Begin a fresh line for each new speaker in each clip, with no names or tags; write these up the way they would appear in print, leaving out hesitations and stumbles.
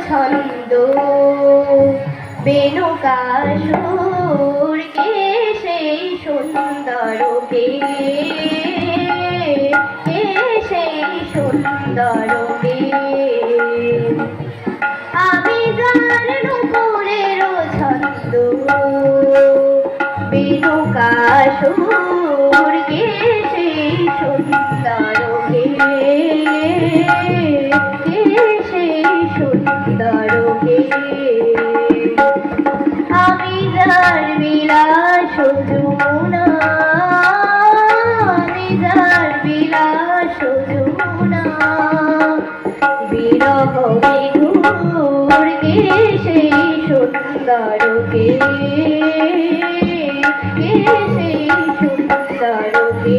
ছন্দ বেনুকা সুর কে সেই সুন্দর কে সেই সুন্দর কে আমি যার নুপুরের ছন্দ বেনুকা সুর কে সেই সুন্দর কে সেই সুন্দর কে আমি যার বিলাস যমুনা আমি যার বিলাস যমুনা বিরহ বিধুর কে সেই সুন্দর কে সেই সুন্দর কে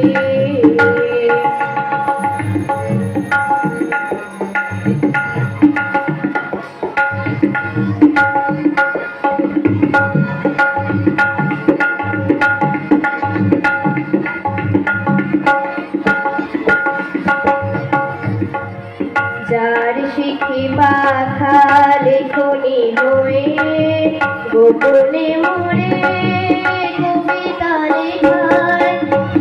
যার শিখি পাখা লেখনি হয়ে গোপনে মোরে কবিতা লেখায়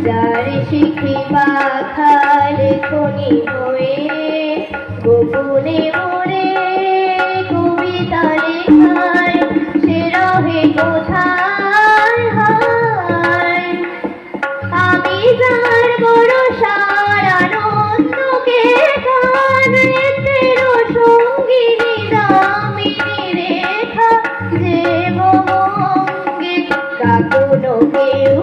যার শিখি পাখা লেখনি হয়ে গোপনে মোরে কবিতা লেখায় সে রহে কোথায় হায় আমি যার বড় সারানন্দকে সঙ্গিনী দামিনী রেখা যে মঙ্গে কাকুনো কেউ